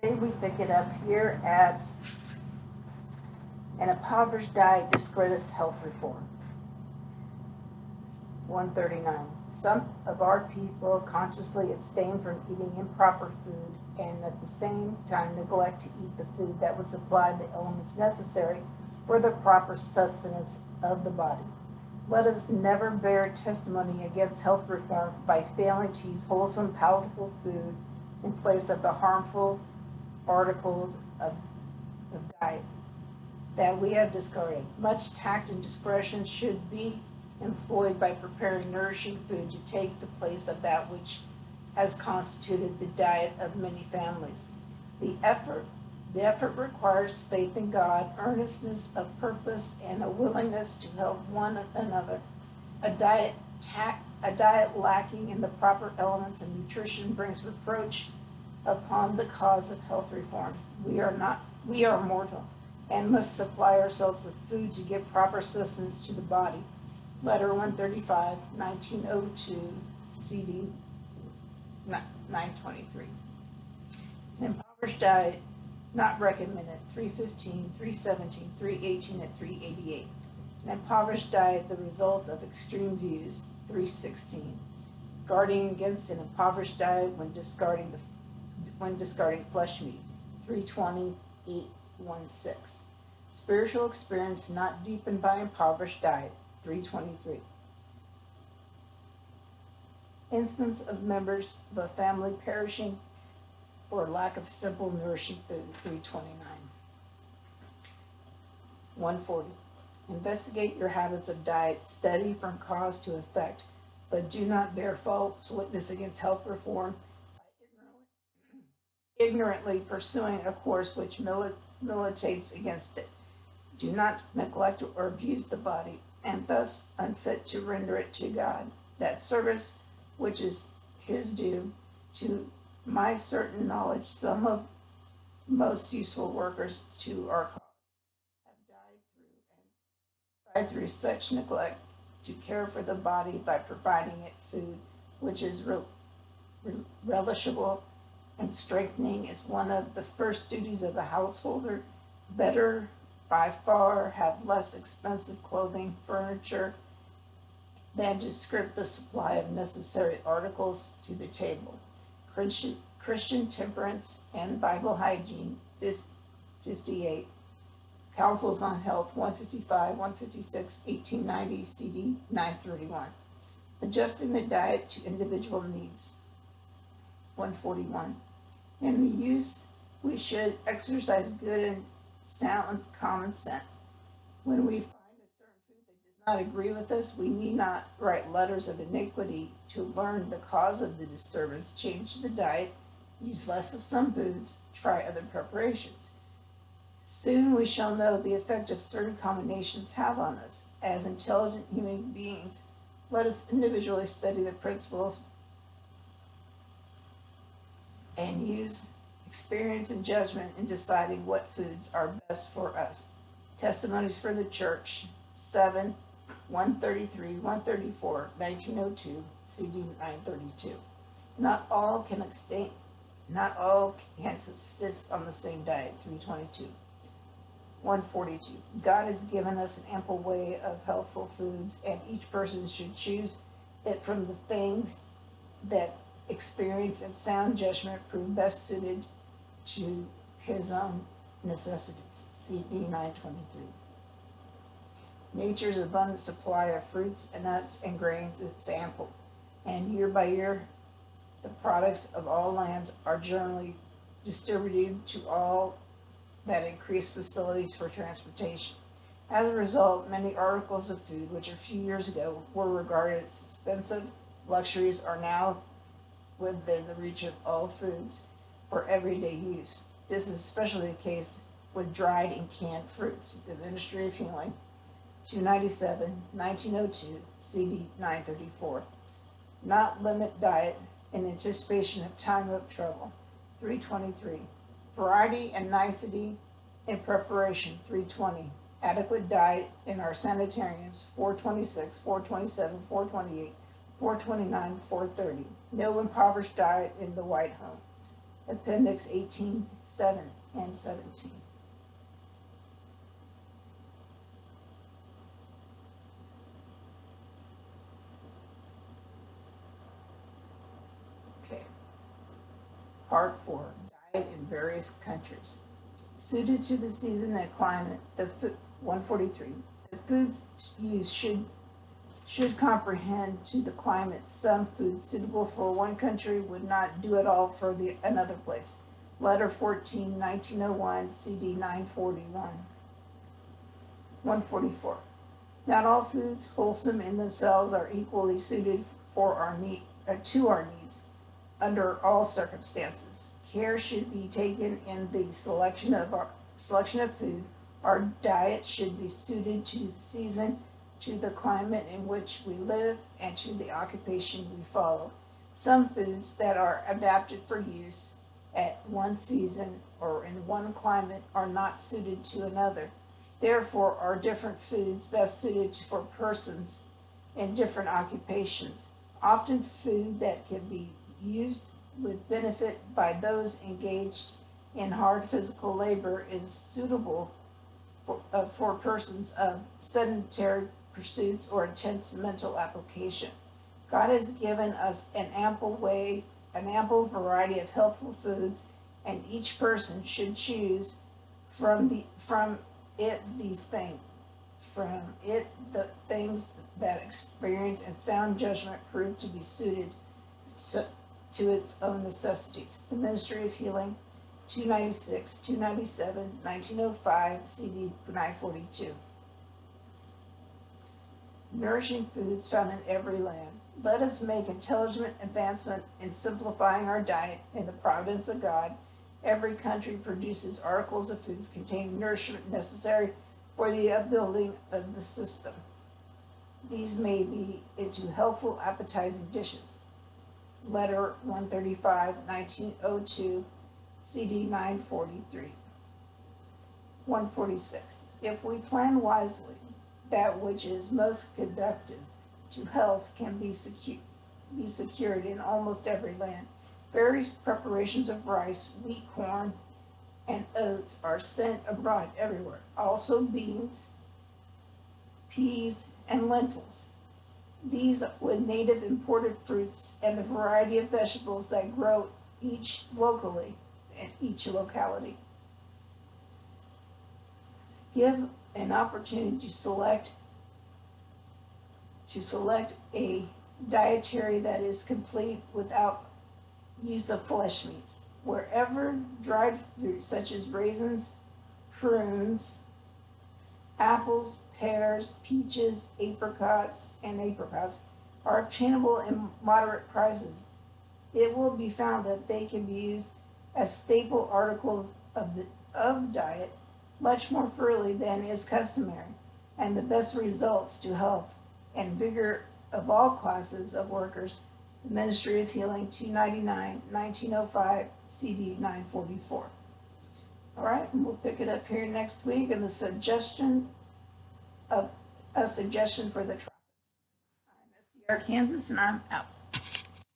Today we pick it up here at An Impoverished Diet Discredits Health Reform. 139. Some of our people consciously abstain from eating improper food and at the same time neglect to eat the food that would supply the elements necessary for the proper sustenance of the body. Let us never bear testimony against health reform by failing to use wholesome, palatable food in place of the harmful articles of diet that we have discarded. Much tact and discretion should be employed by preparing nourishing food to take the place of that which has constituted the diet of many families. The effort requires faith in God, earnestness of purpose, and a willingness to help one another. A diet lacking in the proper elements and nutrition brings reproach upon the cause of health reform. We are mortal and must supply ourselves with food to give proper sustenance to the body. Letter 135, 1902, CD 923. An impoverished diet not recommended, 315, 317, 318, and 388. An impoverished diet, the result of extreme views, 316. Guarding against an impoverished diet when discarding flesh meat, 320, 816. Spiritual experience not deepened by impoverished diet, 323. Instance of members of a family perishing for lack of simple nourishing food, 329. 140. Investigate your habits of diet, study from cause to effect, but do not bear false witness against health reform by ignorantly pursuing a course which militates against it. Do not neglect or abuse the body, and thus unfit to render it to God, that service which is his due. To my certain knowledge, some of most useful workers to our cause have died through such neglect to care for the body by providing it food which is relishable and strengthening is one of the first duties of the householder. Better by far have less expensive clothing, furniture, than to script the supply of necessary articles to the table. Christian temperance and Bible hygiene, 58. Counsels on Health, 155, 156, 1890, CD 931. Adjusting the diet to individual needs, 141. In the use, we should exercise good and sound common sense. When we find a certain food that does not agree with us, we need not write letters of iniquity to learn the cause of the disturbance, change the diet, use less of some foods, try other preparations. Soon we shall know the effect of certain combinations have on us. As intelligent human beings, let us individually study the principles and use experience and judgment in deciding what foods are best for us. Testimonies for the Church, 7, 133, 134, 1902, CD 932. Not all can subsist on the same diet, 322. 142. God has given us an ample way of healthful foods, and each person should choose it from the things that experience and sound judgment prove best suited to his own necessities. CD 923. Nature's abundant supply of fruits and nuts and grains is ample, and year by year the products of all lands are generally distributed to all that increase facilities for transportation. As a result, many articles of food, which a few years ago were regarded as expensive luxuries, are now within the reach of all foods for everyday use. This is especially the case with dried and canned fruits. The Ministry of Healing, 297, 1902, CD 934. Not limit diet in anticipation of time of trouble, 323. Variety and nicety in preparation, 320. Adequate diet in our sanitariums, 426, 427, 428, 429, 430. No impoverished diet in the White Home. Appendix 18, 7 and 17. Okay. Part 4. Diet in various countries. Suited to the season and climate, 143. The foods used should comprehend to the climate. Some foods suitable for one country would not do at all for another place. Letter 14, 1901, CD 941. 144. Not all foods, wholesome in themselves, are equally suited for to our needs under all circumstances. Care should be taken in the selection of food. Our diet should be suited to the season, to the climate in which we live, and to the occupation we follow. Some foods that are adapted for use at one season or in one climate are not suited to another. Therefore, are different foods best suited for persons in different occupations. Often food that can be used with benefit by those engaged in hard physical labor is suitable for persons of sedentary pursuits or intense mental application. God has given us an ample variety of healthful foods, and each person should choose from it the things that experience and sound judgment prove to be suited to its own necessities. The Ministry of Healing, 296, 297, 1905, CD 942. Nourishing foods found in every land. Let us make intelligent advancement in simplifying our diet in the providence of God. Every country produces articles of foods containing nourishment necessary for the upbuilding of the system. These may be into healthful, appetizing dishes. Letter 135, 1902, CD 943. 146. If we plan wisely, that which is most conducive to health can be secured in almost every land. Various preparations of rice, wheat, corn, and oats are sent abroad everywhere. Also beans, peas, and lentils. These with native imported fruits and the variety of vegetables that grow each locally in each locality. Give an opportunity to select a dietary that is complete without use of flesh meat. Wherever dried fruits such as raisins, prunes, apples, pears, peaches, apricots are obtainable in moderate prices, it will be found that they can be used as staple articles of diet much more freely than is customary, and the best results to health and vigor of all classes of workers. The Ministry of Healing, 299, 1905, CD 944. All right, and we'll pick it up here next week, and a suggestion for the tropics. I'm SDR Kansas, and I'm out.